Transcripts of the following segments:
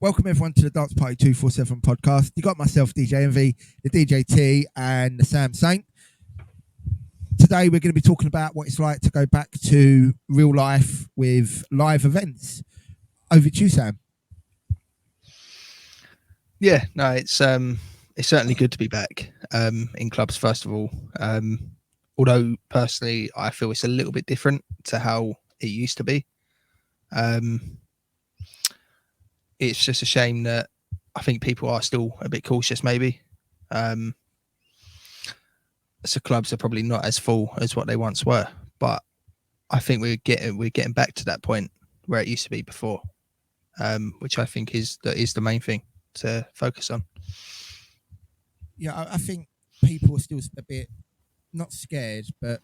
Welcome everyone to the Dance Party 247 podcast. You got myself, DJ Envy, the DJ T, and the Sam Saint. Today we're going to be talking about what it's like to go back to real life with live events. Over to you, Sam. Yeah, no, it's certainly good to be back in clubs. First of all, although personally I feel it's a little bit different to how it used to be. It's just a shame that I think people are still a bit cautious, maybe. So clubs are probably not as full as what they once were, but I think we're getting back to that point where it used to be before, which I think is the main thing to focus on. Yeah, I think people are still a bit not scared, but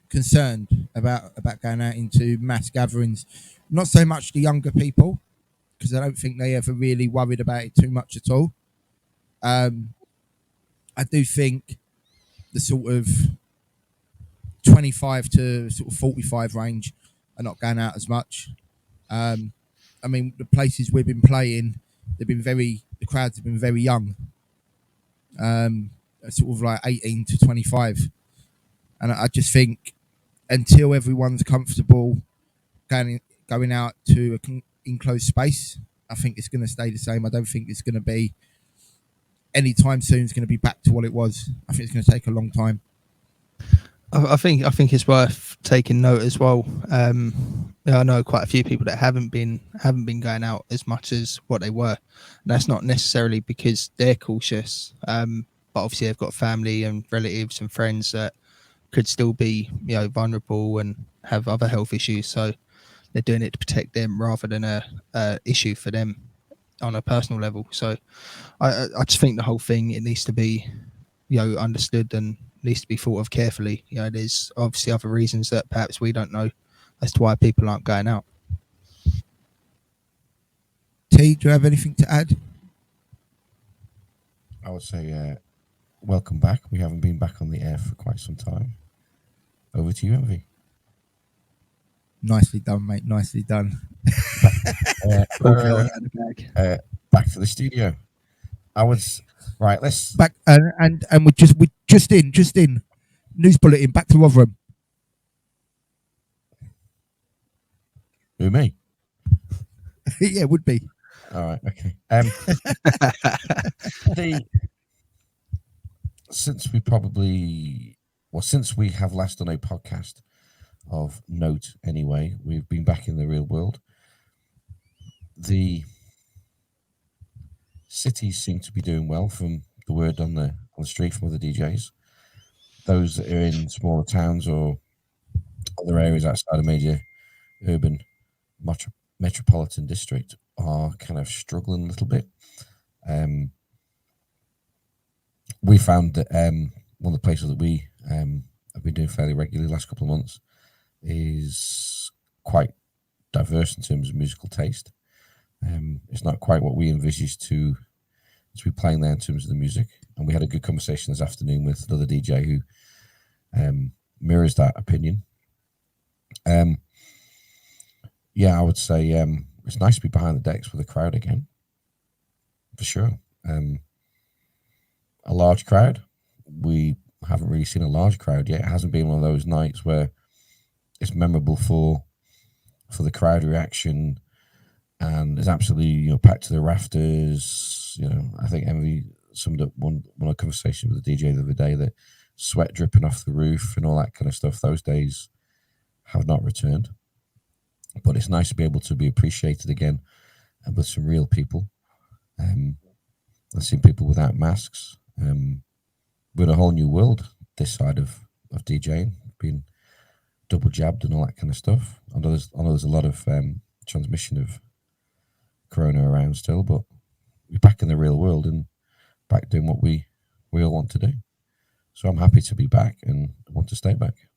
concerned about going out into mass gatherings. Not so much the younger people, because I don't think they ever really worried about it too much at all. I do think the sort of 25 to sort of 45 range are not going out as much. I mean, the places we've been playing, the crowds have been very young, sort of like 18 to 25. And I just think until everyone's comfortable going out to an enclosed space, I think it's going to stay the same. I don't think it's going to be anytime soon. It's going to be back to what it was. I think it's going to take a long time. I think it's worth taking note as well. I know quite a few people that haven't been going out as much as what they were. And that's not necessarily because they're cautious, but obviously they've got family and relatives and friends that could still be, vulnerable and have other health issues. So they're doing it to protect them rather than a issue for them on a personal level. So I just think the whole thing, it needs to be, understood and needs to be thought of carefully. There's obviously other reasons that perhaps we don't know as to why people aren't going out. T, do you have anything to add? I would say welcome back. We haven't been back on the air for quite some time. Over to you, Envy. Nicely done, mate. Nicely done. Back to the studio. I was right. Let's back and we just in news bulletin. Back to Rotherham. Who, me? Yeah, it would be. All right. Okay. Since we have last done a podcast of note, anyway, we've been back in the real world. The cities seem to be doing well, from the word on the street from other DJs. Those that are in smaller towns or other areas outside a major urban metropolitan district are kind of struggling a little bit. We found that one of the places that we have been doing fairly regularly the last couple of months is quite diverse in terms of musical taste. It's not quite what we envisaged to be playing there in terms of the music. And we had a good conversation this afternoon with another DJ who mirrors that opinion. Yeah, I would say it's nice to be behind the decks with a crowd again, for sure. A large crowd. We haven't really seen a large crowd yet. It hasn't been one of those nights where it's memorable for the crowd reaction, and it's absolutely packed to the rafters. I think Envy summed up one conversation with the DJ the other day, that sweat dripping off the roof and all that kind of stuff. Those days have not returned, but it's nice to be able to be appreciated again and with some real people. I've seen people without masks. We're in a whole new world this side of DJing, being double jabbed and all that kind of stuff. I know there's a lot of transmission of corona around still, but we're back in the real world and back doing what we all want to do. So I'm happy to be back and want to stay back.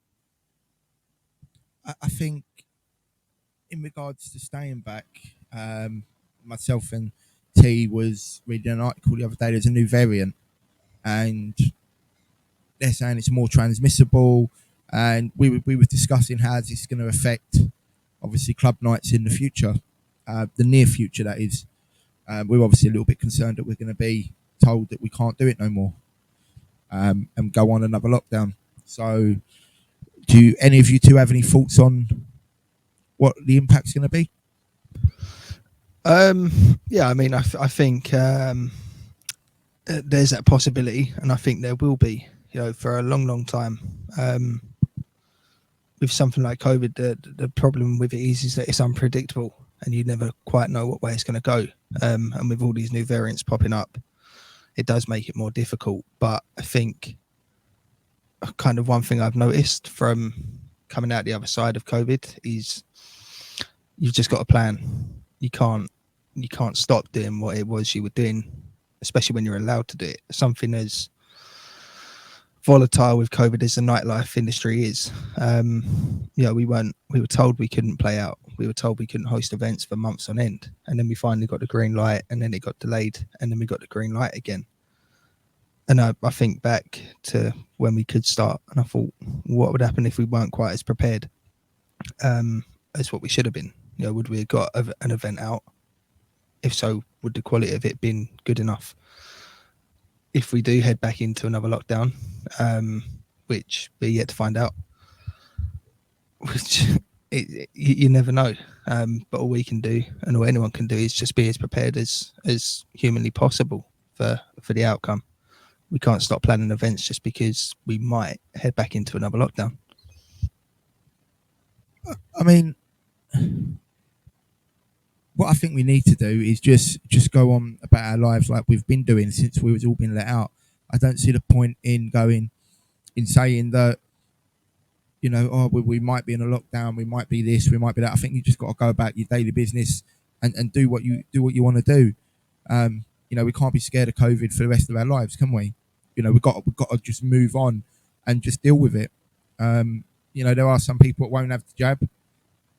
I think in regards to staying back, myself and T was reading an article the other day. There's a new variant, and they're saying it's more transmissible. And we were discussing how this is going to affect, obviously, club nights in the future. the near future, that is. We're obviously a little bit concerned that we're going to be told that we can't do it no more, and go on another lockdown. So, do any of you two have any thoughts on what the impact's going to be? Yeah, I mean, I think there's that possibility, and I think there will be, for a long, long time. With something like COVID, the problem with it is that it's unpredictable, and you never quite know what way it's going to go. And with all these new variants popping up, it does make it more difficult. But I think kind of one thing I've noticed from coming out the other side of COVID is you've just got a plan. You can't stop doing what it was you were doing, especially when you're allowed to do it. Something as volatile with COVID as the nightlife industry is. We were told we couldn't play out. We were told we couldn't host events for months on end. And then we finally got the green light, and then it got delayed, and then we got the green light again. And I think back to when we could start, and I thought, what would happen if we weren't quite as prepared as what we should have been? Would we have got an event out? If so, would the quality of it been good enough? If we do head back into another lockdown, which we're yet to find out, which you never know. But all we can do, and all anyone can do, is just be as prepared as humanly possible for the outcome. We can't stop planning events just because we might head back into another lockdown. I mean, what I think we need to do is just go on about our lives like we've been doing since we was all been let out. I don't see the point in saying that, we might be in a lockdown, we might be this, we might be that. I think you just got to go about your daily business and do what you want to do. We can't be scared of COVID for the rest of our lives, can we? We've got to just move on and just deal with it. There are some people that won't have the jab,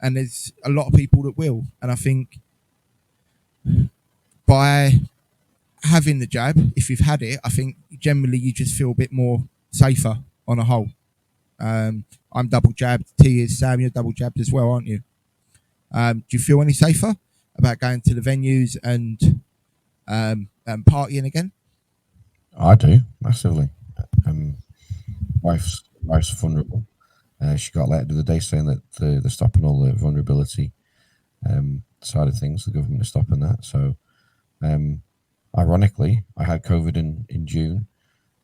and there's a lot of people that will. And I think by having the jab, if you've had it, I think generally you just feel a bit more safer on a whole. I'm double jabbed. T is Sam, you're double jabbed as well, aren't you? Do you feel any safer about going to the venues and partying again? I do, massively. Wife's vulnerable. She got a letter the other day saying that they're stopping all the vulnerability side of things. The government is stopping that. So, ironically, I had COVID in June.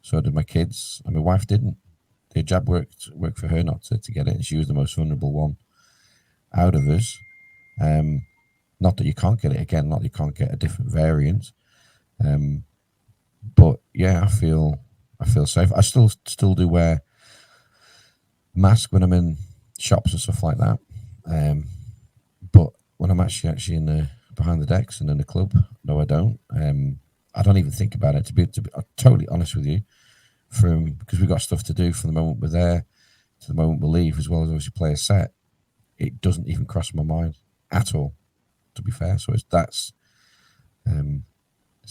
So did my kids, and my wife didn't. The jab worked for her not to get it, and she was the most vulnerable one out of us. Not that you can't get it again, not that you can't get a different variant. But yeah, I feel safe. I still do wear mask when I'm in shops and stuff like that. But when I'm actually in behind the decks and in the club, no, I don't. I don't even think about it. To be totally honest with you, because we've got stuff to do from the moment we're there to the moment we leave, as well as obviously play a set. It doesn't even cross my mind at all, to be fair. So it's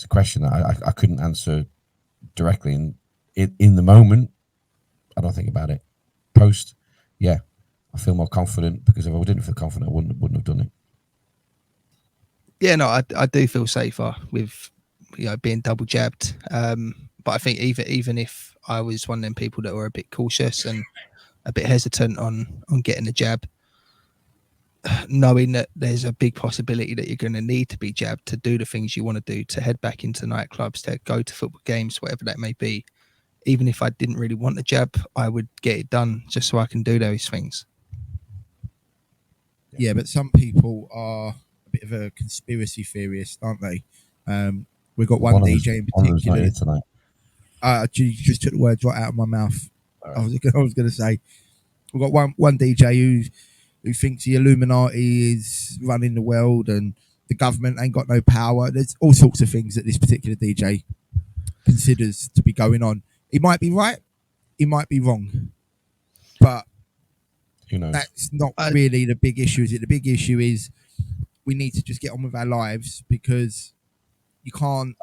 a question that I couldn't answer directly. And in the moment, I don't think about it. Post, yeah, I feel more confident, because if I didn't feel confident, I wouldn't have done it. Yeah, no, I do feel safer with being double jabbed. But I think even if I was one of them people that were a bit cautious and a bit hesitant on getting the jab, knowing that there's a big possibility that you're going to need to be jabbed to do the things you want to do, to head back into nightclubs, to go to football games, whatever that may be. Even if I didn't really want the jab, I would get it done just so I can do those things. Yeah, but some people are a bit of a conspiracy theorist, aren't they? We've got one DJ in particular. You just took the words right out of my mouth. Right. I was going to say, we've got one DJ who thinks the Illuminati is running the world and the government ain't got no power. There's all sorts of things that this particular DJ considers to be going on. He might be right, he might be wrong, but who knows? That's not really the big issue, is it? The big issue is we need to just get on with our lives, because you can't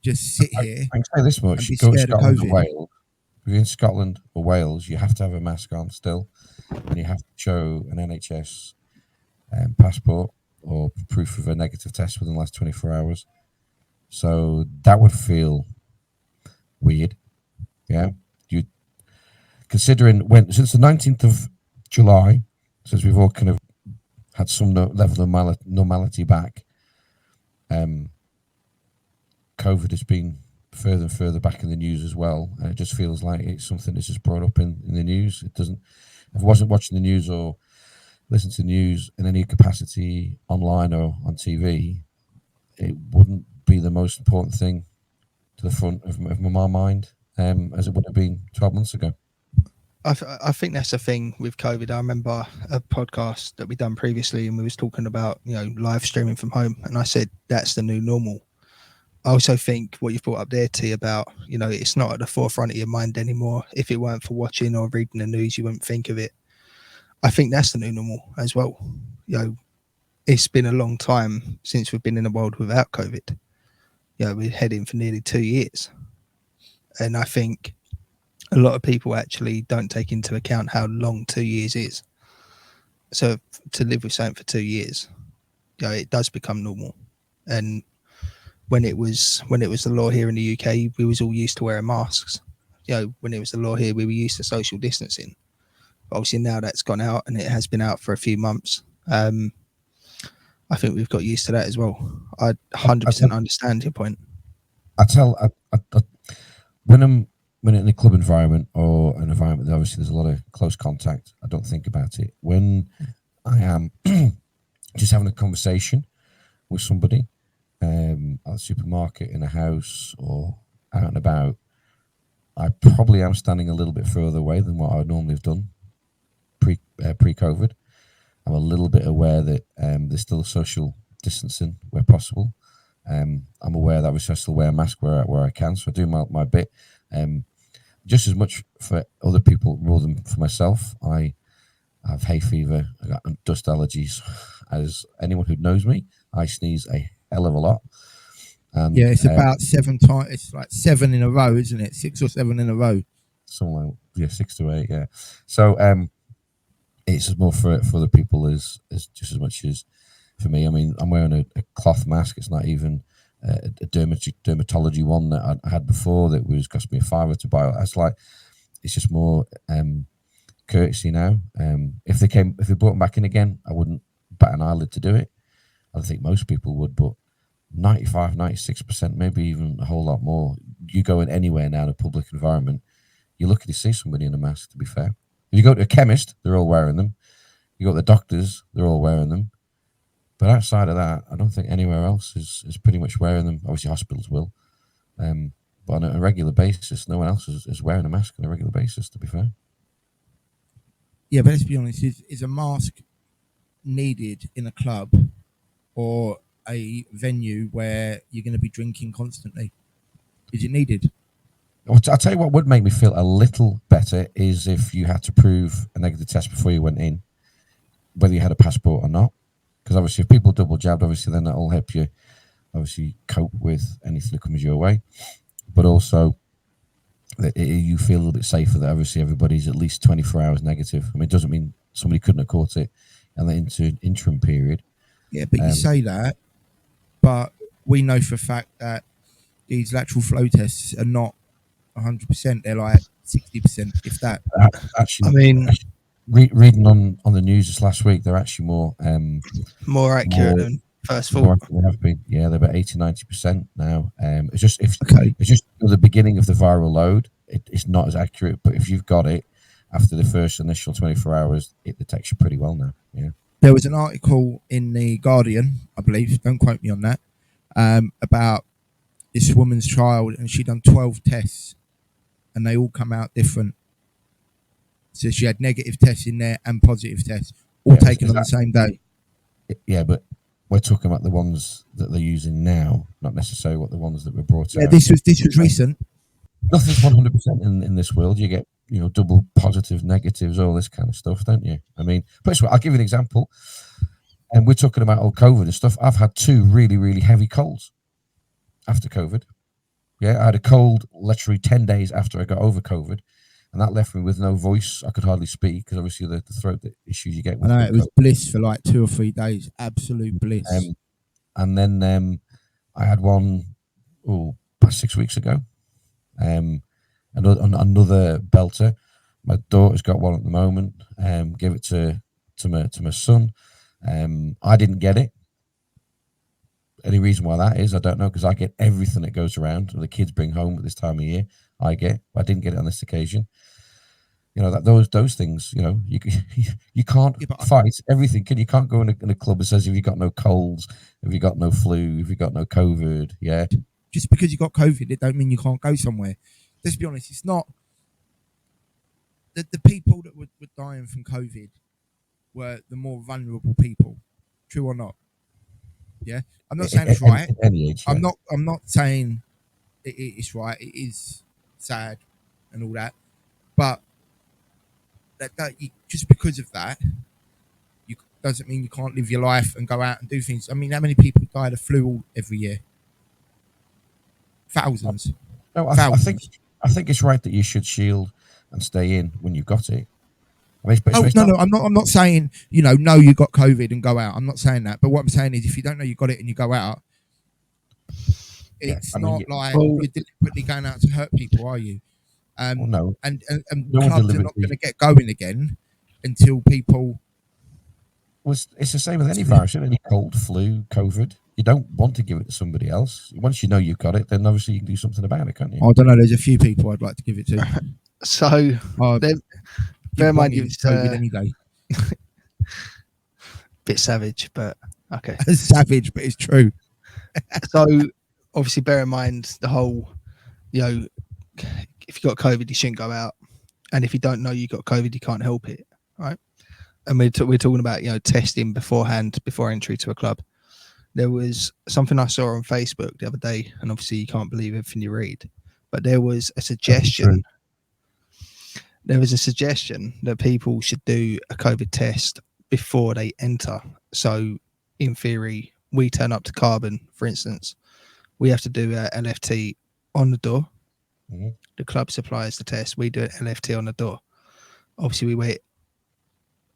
just sit here. I can say this much: be go to scared of Scotland COVID. or Wales. If you're in Scotland or Wales, you have to have a mask on still, and you have to show an NHS passport. or proof of a negative test within the last 24 hours. So that would feel weird. Yeah. You considering since the 19th of July, since we've all kind of had some level of normality back, COVID has been further and further back in the news as well, and it just feels like it's something that's just brought up in the news. It doesn't. If I wasn't watching the news or listening to the news in any capacity online or on TV, it wouldn't be the most important thing to the front of my mind as it would have been 12 months ago. I think that's the thing with COVID. I remember a podcast that we done previously, and we was talking about live streaming from home, and I said that's the new normal. I also think what you've brought up there, T, about it's not at the forefront of your mind anymore. If it weren't for watching or reading the news, you wouldn't think of it. I think that's the new normal as well. It's been a long time since we've been in a world without COVID. We're heading for nearly 2 years, and I think a lot of people actually don't take into account how long 2 years is. So to live with something for 2 years, it does become normal. And when it was the law here in the UK, we was all used to wearing masks. When it was the law here, we were used to social distancing. But obviously now that's gone out, and it has been out for a few months. I think we've got used to that as well. I 100% understand your point. When I'm in a club environment or an environment that obviously there's a lot of close contact, I don't think about it. When I am just having a conversation with somebody at a supermarket, in a house, or out and about, I probably am standing a little bit further away than what I would normally have done pre-COVID. I'm a little bit aware that there's still social distancing where possible. I'm aware that obviously I still wear a mask where I can, so I do my bit. Just as much for other people more than for myself. I have hay fever, I got dust allergies. As anyone who knows me, I sneeze a hell of a lot. And it's about 7 times. It's like 7 in a row, isn't it? 6 or 7 in a row. Something like 6 to 8, yeah. So it's more for other people as just as much as for me. I mean, I'm wearing a cloth mask. It's not even a dermatology one that I had before that was cost me a £5 to buy. It's just more courtesy now. If they brought them back in again, I wouldn't bat an eyelid to do it. I think most people would, but 95, 96%, maybe even a whole lot more. You go in anywhere now in a public environment, you're lucky to see somebody in a mask, to be fair. If you go to a chemist, they're all wearing them. You go to the doctors, they're all wearing them. But outside of that, I don't think anywhere else is pretty much wearing them. Obviously, hospitals will. But on a regular basis, no one else is wearing a mask on a regular basis, to be fair. Yeah, but let's be honest, is a mask needed in a club or a venue where you're going to be drinking constantly? Is it needed? I'll tell you what would make me feel a little better is if you had to prove a negative test before you went in, whether you had a passport or not. Because obviously if people double jabbed, obviously then that'll help you obviously cope with anything that comes your way. But also that you feel a little bit safer that obviously everybody's at least 24 hours negative. I mean, it doesn't mean somebody couldn't have caught it and then into an interim period. Yeah, but you say that, but we know for a fact that these lateral flow tests are not 100%. They're like 60%, if that. Actually, I mean, reading on the news this last week, they're actually more accurate than first thought. More accurate have been. Yeah, they're about 80-90% now. It's just the beginning of the viral load. It's not as accurate, but if you've got it after the first initial 24 hours, it detects you pretty well now. Yeah. There was an article in the Guardian, I believe, don't quote me on that, about this woman's child, and she'd done 12 tests and they all come out different. So she had negative tests in there and positive tests, all taken on the same day. Yeah, but we're talking about the ones that they're using now, not necessarily what the ones that were brought out. Yeah, this was recent. Nothing's 100% in this world. You get double positive, negatives, all this kind of stuff, don't you? I mean, but I'll give you an example. And we're talking about all COVID and stuff. I've had 2 really, really heavy colds after COVID. Yeah, I had a cold literally 10 days after I got over COVID. and that left me with no voice. I could hardly speak because obviously the throat issues you get I with know with it was COVID. bliss for like 2 or 3 days. Absolute bliss. And then I had one about 6 weeks ago. Another belter. My daughter's got one at the moment. Give it to my son. I didn't get it. Any reason why that is, I don't know, because I get everything that goes around. The kids bring home at this time of year. I didn't get it on this occasion. You know that those things. You know you can't fight everything. You can't go in a club that says if you got no colds, if you got no flu, if you got no COVID. Yeah. Just because you got COVID, it don't mean you can't go somewhere. Let's be honest. It's not the people that were dying from COVID were the more vulnerable people. True or not? Yeah. I'm not saying it's right. Any age, yeah. I'm not saying it's right. It is sad and all that, but just because of that, you doesn't mean you can't live your life and go out and do things. I mean, how many people die of the flu every year? Thousands. No, I think it's right that you should shield and stay in when you've got it. I mean, no, I'm not saying know you got COVID and go out. I'm not saying that. But what I'm saying is, if you don't know you got it and you go out, it's not like you're deliberately going out to hurt people, are you? No. And no clubs are not going to get going again until people. Well, it's the same with any virus, any cold, flu, COVID. You don't want to give it to somebody else. Once you know you've got it, then obviously you can do something about it, can't you? I don't know. There's a few people I'd like to give it to. So, bear in mind, it's COVID any day. Bit savage, but okay. Savage, but it's true. So, obviously, bear in mind the whole, if you got COVID, you shouldn't go out, and if you don't know you got COVID, you can't help it, right? And we're talking about testing beforehand, before entry to a club. There was something I saw on Facebook the other day, and obviously you can't believe everything you read, but there was a suggestion. There was a suggestion that people should do a COVID test before they enter. So, in theory, we turn up to Carbon, for instance, we have to do a LFT on the door. Mm-hmm. The club supplies the test. We do an LFT on the door. Obviously, we wait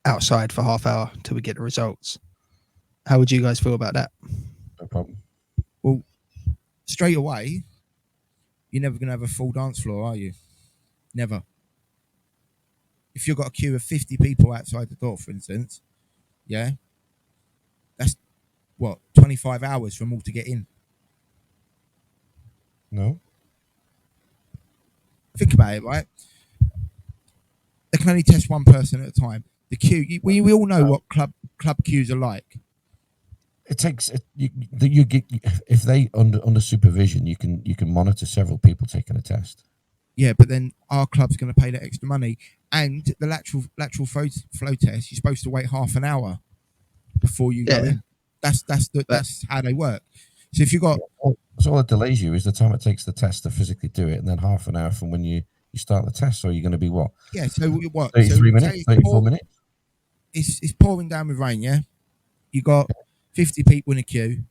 outside for half hour till we get the results. How would you guys feel about that? No problem. Well, straight away, you're never going to have a full dance floor, are you? Never. If you've got a queue of 50 people outside the door, for instance, yeah, that's 25 hours for them all to get in. No. Think about it, right? They can only test one person at a time. The queue, we all know what club queues are like. It takes you get, if they under supervision, you can monitor several people taking a test. Yeah, but then our club's going to pay that extra money, and the lateral flow test, you're supposed to wait half an hour before you go in. That's how they work. So if you got so all it delays you is the time it takes the test to physically do it, and then half an hour from when you start the test. So you're going to be what? Yeah. So what? 33 minutes, 34 minutes. It's pouring down with rain. Yeah. You got 50 people in a queue.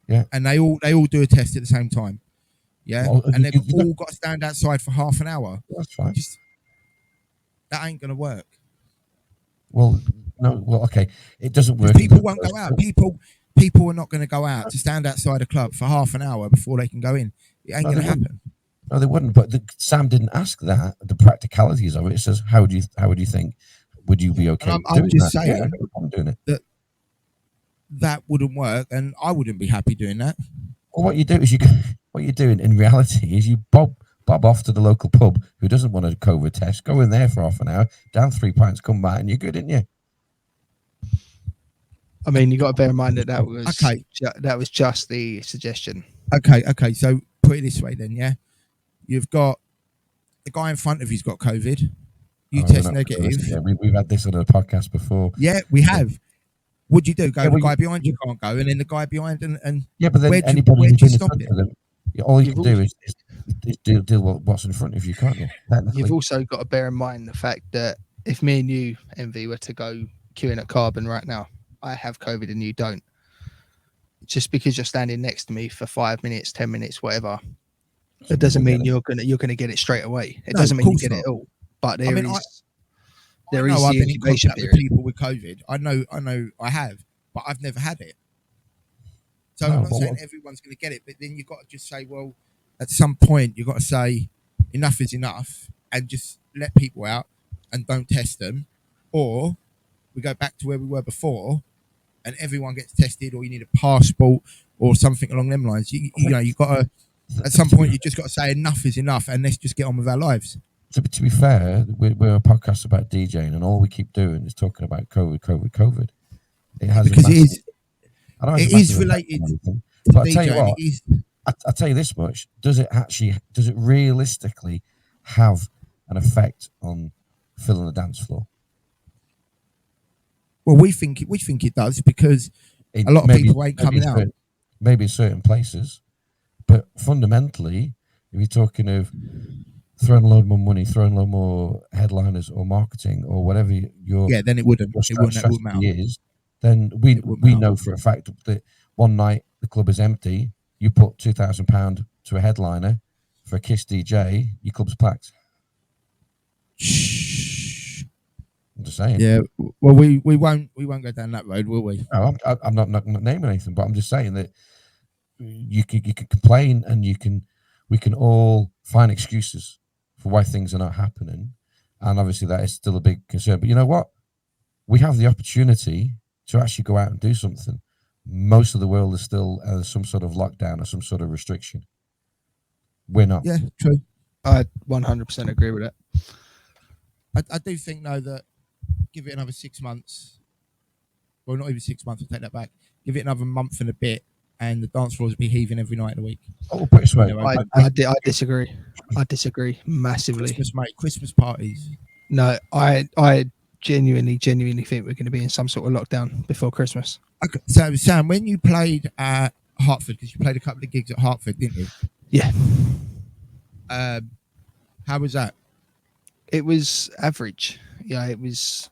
Yeah. And they all do a test at the same time. Yeah. Well, and they've all got to stand outside for half an hour. That's fine. That ain't going to work. Well, no. Well, okay. It doesn't work. People won't go out. People are not going to go out to stand outside a club for half an hour before they can go in. It ain't going to happen. No, they wouldn't. But Sam didn't ask that. The practicalities of it. It says, how would you think? Would you be okay? I'm just saying doing it. That wouldn't work, and I wouldn't be happy doing that. Well, what you do is what you're doing in reality is you bob off to the local pub who doesn't want a COVID test, go in there for half an hour, down 3 pints, come back, and you're good, aren't you? I mean, you got to bear in mind that was okay. That was just the suggestion. Okay. So put it this way, then, yeah, you've got the guy in front of you's got COVID. You test negative. Yeah, we've had this on a podcast before. Yeah, we have. What'd you do? The guy behind you can't go, and then the guy behind and yeah, but then anybody who's in front of them, all you can do is deal with what's in front of you, can't you? You've also got to bear in mind the fact that if me and you, Envy, were to go queuing at Carbon right now, I have COVID and you don't. Just because you're standing next to me for 5 minutes, 10 minutes, whatever, it doesn't mean you're gonna get it straight away. It doesn't mean you get it all. but I there mean, is I there know is I've the been in incubation contact with period. people with COVID. I know I have, but I've never had it. So I'm No, not but saying what, everyone's going to get it, but then you've got to just say, well, at some point you've got to say enough is enough, and just let people out and don't test them, or we go back to where we were before, and everyone gets tested, or you need a passport or something along them lines. You know, you've got to. At some to be point, you just got to say enough is enough, and let's just get on with our lives. to be fair, we're a podcast about DJing, and all we keep doing is talking about COVID. It has a Because massive. I know it has it a is massive effect related on everything, to but I tell you DJing. what, It is. I tell you this much: does it realistically have an effect on filling the dance floor? Well, we think it does because It a lot of people ain't coming out. maybe in certain places, but fundamentally, if you're talking of throwing a load more money, throwing a load more headliners or marketing or whatever your Yeah, then it wouldn't. It wouldn't. It wouldn't strategy matter. is, then we It wouldn't we matter. know for a fact that one night the club is empty, you put £2,000 to a headliner for a Kiss DJ, your club's packed. Shh. I'm just saying. Yeah. Well, we won't go down that road, will we? No, I'm not naming anything, but I'm just saying that you can complain and we can all find excuses for why things are not happening, and obviously that is still a big concern. But you know what? We have the opportunity to actually go out and do something. Most of the world is still some sort of lockdown or some sort of restriction. We're not. Yeah, true. I 100% agree with that. I do think though that give it another 6 months. Well, not even 6 months. I'll take that back. Give it another month and a bit, and the dance floors will be heaving every night of the week. Oh, put it this way. You know, I disagree. I disagree massively. Christmas, mate. Christmas parties. No, I genuinely think we're going to be in some sort of lockdown before Christmas. Okay. So, Sam, when you played at Hartford, because you played a couple of gigs at Hartford, didn't you? Yeah, How was that? it was average. Yeah, it was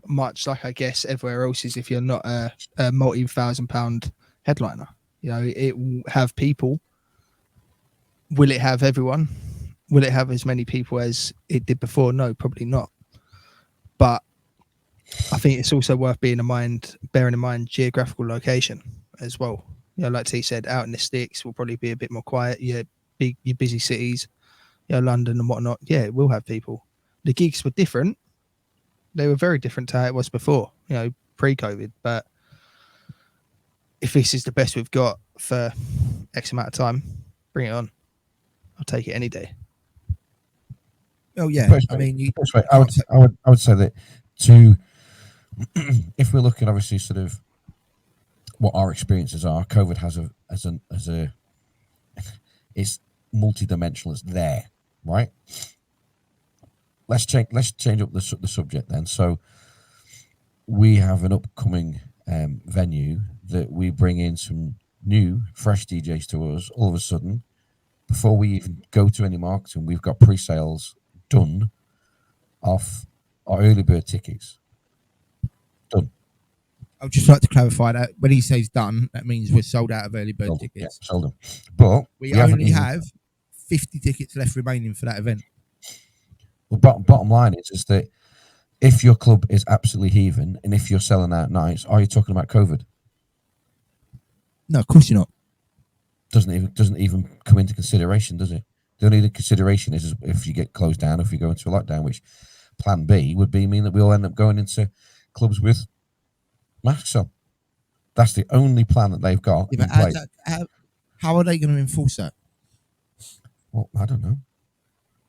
much like I guess everywhere else is if you're not a multi-1,000-pound headliner. You know, it will have people. Will it have everyone? Will it have as many people as it did before? No, probably not. But I think it's also worth bearing in mind geographical location as well. You know, like T said, out in the sticks will probably be a bit more quiet. Your busy cities, you know, London and whatnot. Yeah, it will have people. The gigs were different. They were very different to how it was before, you know, pre-COVID. But if this is the best we've got for X amount of time, bring it on. I'll take it any day. Oh yeah, I mean, I would say that to if we're looking obviously sort of what our experiences are, COVID has a it's multi-dimensional. It's there, right? Let's change up the subject then. So we have an upcoming venue that we bring in some new fresh DJs to us. All of a sudden, before we even go to any marketing, we've got pre-sales done off our early bird tickets. Done. I would just like to clarify that when he says done, that means we're sold out of early bird tickets. Yeah, sold them. But we only have 50 tickets left remaining for that event. Well, bottom line is that if your club is absolutely heaving and if you're selling out nights, are you talking about COVID? No, of course you're not. Doesn't even come into consideration, does it? The only consideration is if you get closed down, if you go into a lockdown, which plan B would mean that we all end up going into clubs with masks on. That's the only plan that they've got in place. How are they going to enforce that? Well, I don't know.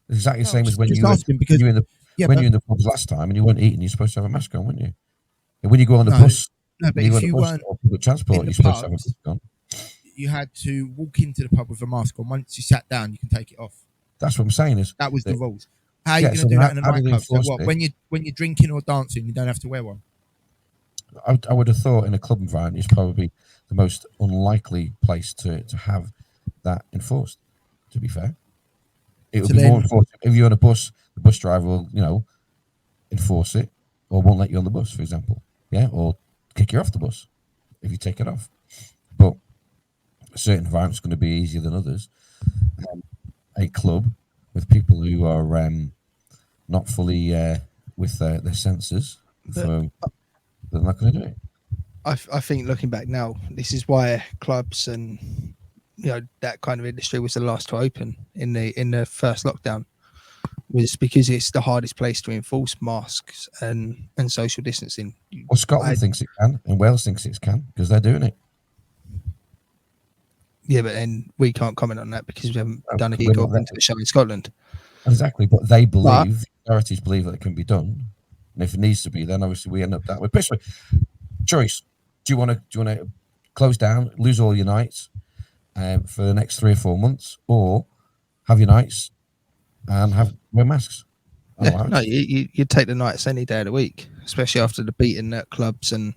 It's exactly the same as when you were in the pubs last time and you weren't eating, you're supposed to have a mask on, weren't you? And when you go on the bus, but if you weren't or public transport, you're supposed to have a mask on. You had to walk into the pub with a mask on. Once you sat down, you can take it off. That's what I'm saying. That was the rules. How are you going to do that in a nightclub? So what? When you're drinking or dancing, you don't have to wear one. I would have thought in a club environment, it's probably the most unlikely place to have that enforced. To be fair, it would be more enforced if you're on a bus. The bus driver will, enforce it, or won't let you on the bus, for example. Yeah, or kick you off the bus if you take it off. But a certain environment's going to be easier than others. A club with people who are not fully with their senses, But they're not going to do it. I think looking back now, this is why clubs and that kind of industry was the last to open in the first lockdown, was because it's the hardest place to enforce masks and social distancing. Well, Scotland thinks it can, and Wales thinks it can because they're doing it. Yeah, but then we can't comment on that because we haven't done a we're gig not or been to a show in Scotland. Exactly, but they believe, authorities believe that it can be done, and if it needs to be, then obviously we end up that way. But choice: do you want to close down, lose all your nights for the next 3 or 4 months, or have your nights and wear masks? Yeah, no, you take the nights any day of the week, especially after the beating that clubs and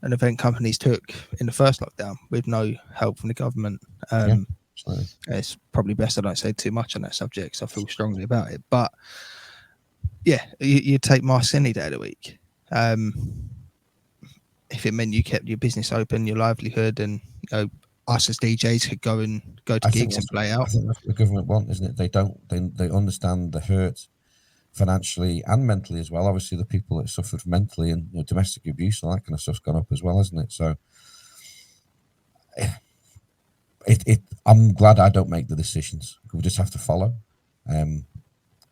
event companies took in the first lockdown with no help from the government. It's probably best I don't say too much on that subject because I feel strongly about it. But yeah, you take masks any day of the week. If it meant you kept your business open, your livelihood, and us as DJs could go to gigs and play out. I think that's what the government want, isn't it? They understand the hurt financially and mentally as well. Obviously, the people that suffered mentally and domestic abuse and all that kind of stuff's gone up as well, hasn't it? So, I'm glad I don't make the decisions. We'll just have to follow.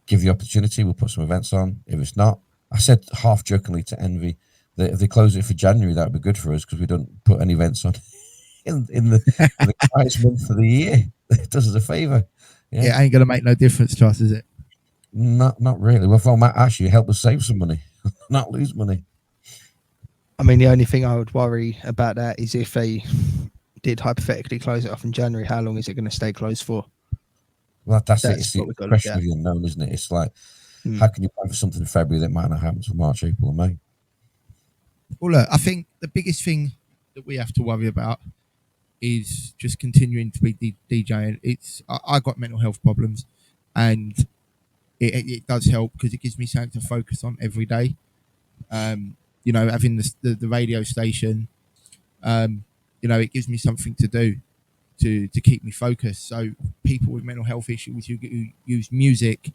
Give the opportunity. We'll put some events on. If it's not, I said half jokingly to Envy that if they close it for January, that would be good for us because we don't put any events on in the quietest month of the year. It does us a favour. Yeah, it ain't going to make no difference to us, is it? Not really. Well, Matt actually help us save some money, not lose money. I mean, the only thing I would worry about that is if they did hypothetically close it off in January, how long is it going to stay closed for? Well, that's it. It's the question of the unknown, isn't it? It's like, how can you plan for something in February that might not happen until March, April, and May? Well, look, I think the biggest thing that we have to worry about is just continuing to be DJing. I got mental health problems, and it does help because it gives me something to focus on every day. Having the radio station, it gives me something to do to keep me focused. So people with mental health issues who use music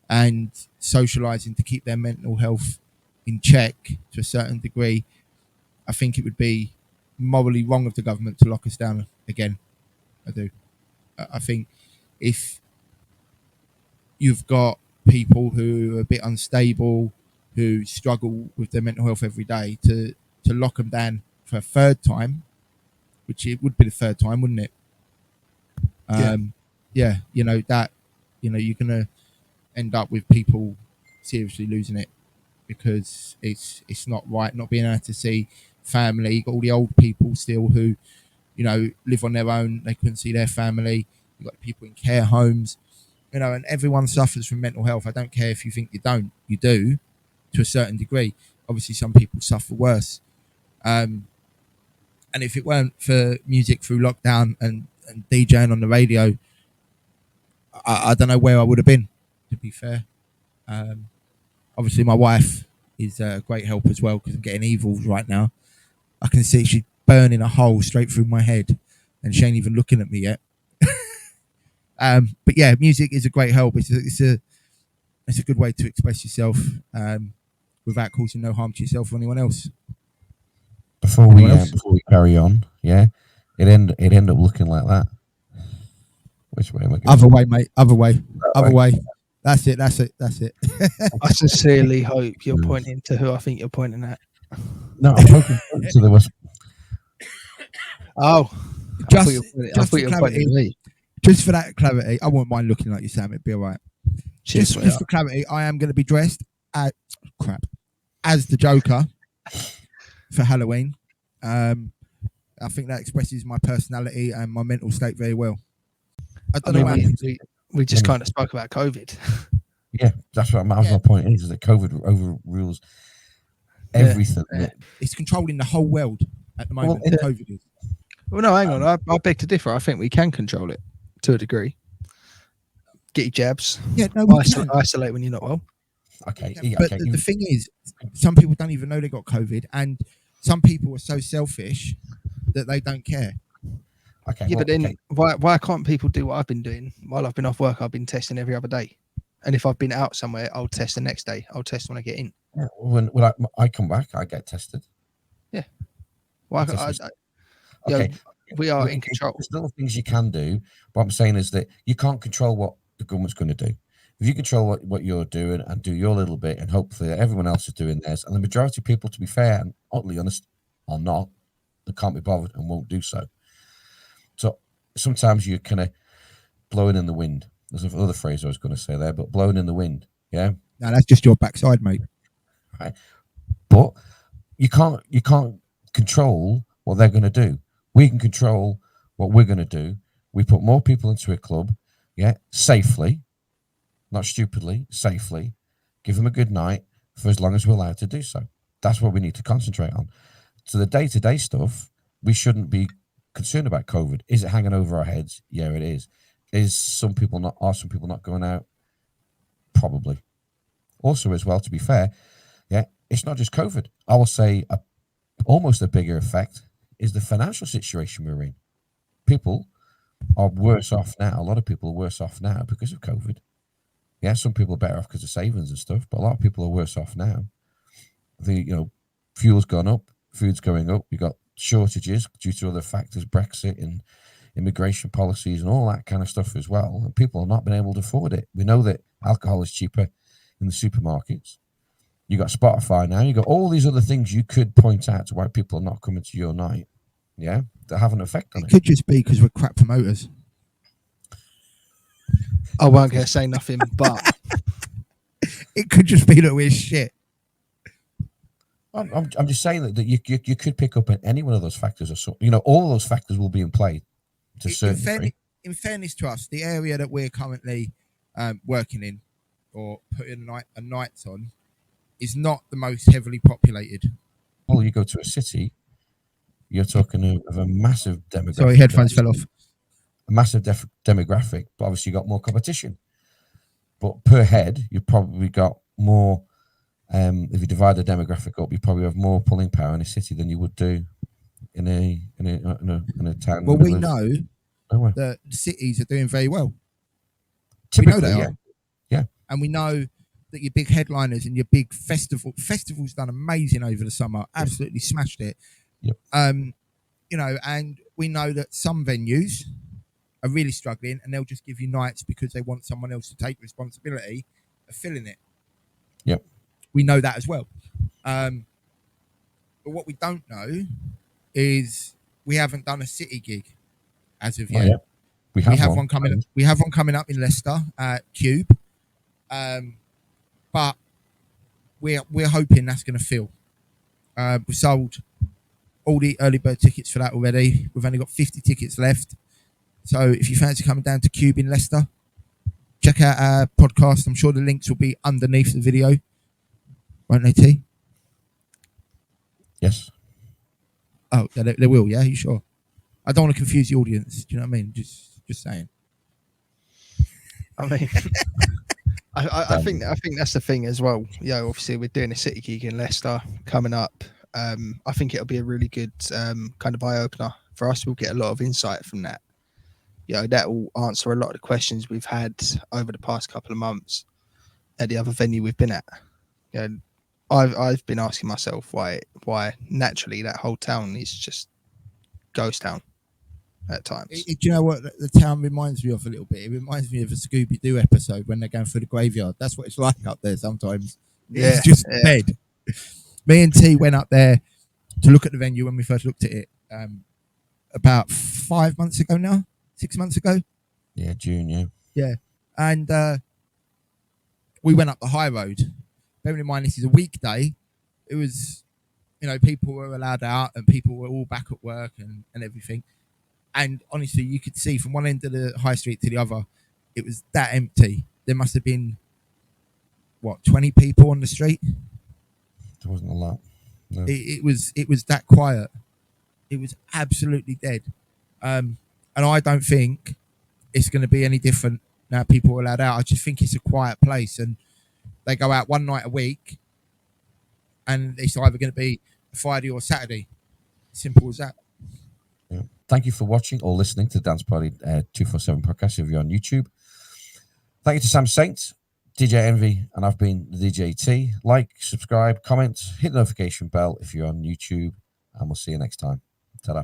and socializing to keep their mental health in check to a certain degree, I think it would be morally wrong of the government to lock us down again. I do. I think if you've got people who are a bit unstable, who struggle with their mental health every day, to lock them down for a third time, which it would be the third time, wouldn't it? You're going to end up with people seriously losing it because it's not right, not being able to see family. You've got all the old people still who, live on their own. They couldn't see their family. You've got people in care homes, and everyone suffers from mental health. I don't care if you think you don't, you do to a certain degree. Obviously, some people suffer worse. And if it weren't for music through lockdown and DJing on the radio, I don't know where I would have been, to be fair. Obviously, my wife is a great help as well because I'm getting evils right now. I can see she's burning a hole straight through my head and she ain't even looking at me yet. But yeah, music is a great help. It's a good way to express yourself without causing no harm to yourself or anyone else. Before we carry on, it end up looking like that. Which way am I going? Other way, mate. Other way. That's it. I sincerely hope you're pointing to who I think you're pointing at. No, I'm pointing to the west. Oh, just for that clarity, I won't mind looking like you, Sam. It'd be all right. Just for clarity, I am going to be dressed as the Joker for Halloween. I think that expresses my personality and my mental state very well. We just kind of spoke about COVID. Yeah, that's what my point is that COVID overrules everything. Yeah. It's controlling the whole world at the moment. COVID is. Well, no, hang on. I beg to differ. I think we can control it to a degree. Get your jabs. Yeah, no, isolate when you're not well. Okay. But the thing is, some people don't even know they got COVID, and some people are so selfish that they don't care. Okay. Yeah, but then why can't people do what I've been doing? While I've been off work, I've been testing every other day. And if I've been out somewhere, I'll test the next day. I'll test when I get in. Yeah, when I come back, I get tested. Well, Okay, we are in control. There's little things you can do. What I'm saying is that you can't control what the government's going to do. If you control what you're doing and do your little bit, and hopefully everyone else is doing theirs, and the majority of people, to be fair and utterly honest, are not, they can't be bothered and won't do so. So sometimes you're kind of blowing in the wind. There's another phrase I was going to say there, but blowing in the wind. Yeah. No, that's just your backside, mate. Right. But you can't control what they're going to do. We can control what we're going to do. We put more people into a club, safely, not stupidly, safely. Give them a good night for as long as we're allowed to do so. That's what we need to concentrate on. So the day-to-day stuff, we shouldn't be concerned about COVID. Is it hanging over our heads? Yeah, it is. Are some people not going out? Probably. Also, as well, to be fair, it's not just COVID. I will say almost a bigger effect is the financial situation we're in. People are worse off now. A lot of people are worse off now because of COVID. Yeah, some people are better off because of savings and stuff, but a lot of people are worse off now. Fuel's gone up, food's going up. You've got shortages due to other factors, Brexit and immigration policies and all that kind of stuff as well. And people have not been able to afford it. We know that alcohol is cheaper in the supermarkets. You got Spotify now. You got all these other things you could point out to why people are not coming to your night. Yeah, that have an effect on it. It could just be because we're crap promoters. I won't going to say nothing, but it could just be that we're shit. I'm just saying that you could pick up any one of those factors, or so. All those factors will be in play to a certain degree. In fairness to us, the area that we're currently working in or putting a nights on is not the most heavily populated. Well, you go to a city, you're talking of a massive demographic. Sorry, headphones fell off. A massive demographic, but obviously you got more competition. But per head, you probably got more. If you divide the demographic up, you probably have more pulling power in a city than you would do in a town. Well, we know that cities are doing very well. Typically, we know they are. Yeah. And we know that your big headliners and your big festivals done amazing over the summer. Absolutely smashed it. Yep. And we know that some venues are really struggling, and they'll just give you nights because they want someone else to take responsibility of filling it. Yep. We know that as well. But what we don't know is we haven't done a city gig as of yet. Oh, yeah. We have one coming up. We have one coming up in Leicester at Cube. But we're hoping that's going to fill. We've sold all the early bird tickets for that already. We've only got 50 tickets left. So if you fancy coming down to Cube in Leicester, check out our podcast. I'm sure the links will be underneath the video. Won't they, T? Yes. Oh, yeah, they will, yeah? Are you sure? I don't want to confuse the audience. Do you know what I mean? Just saying. I mean, I think that's the thing as well. Yeah, obviously we're doing a city gig in Leicester coming up. I think it'll be a really good kind of eye opener for us. We'll get a lot of insight from that. That will answer a lot of the questions we've had over the past couple of months at the other venue we've been at. I've been asking myself why naturally that whole town is just ghost town at times. Do you know what the town reminds me of a little bit? It reminds me of a Scooby-Doo episode when they're going through the graveyard. That's what it's like up there sometimes. It's just dead. Me and T went up there to look at the venue when we first looked at it about 5 months ago now. 6 months ago. Yeah, June, yeah. Yeah. And we went up the high road. Bearing in mind this is a weekday, it was, people were allowed out and people were all back at work and everything. And honestly, you could see from one end of the high street to the other, it was that empty. There must have been, 20 people on the street? There wasn't a lot. No. It was that quiet. It was absolutely dead. And I don't think it's going to be any different now people are allowed out. I just think it's a quiet place and they go out one night a week and it's either going to be Friday or Saturday. Simple as that. Yeah. Thank you for watching or listening to the Dance Party 247 podcast if you're on YouTube. Thank you to Sam Saint, DJ Envy, and I've been the DJ T. Like, subscribe, comment, hit the notification bell if you're on YouTube, and we'll see you next time. Ta-da.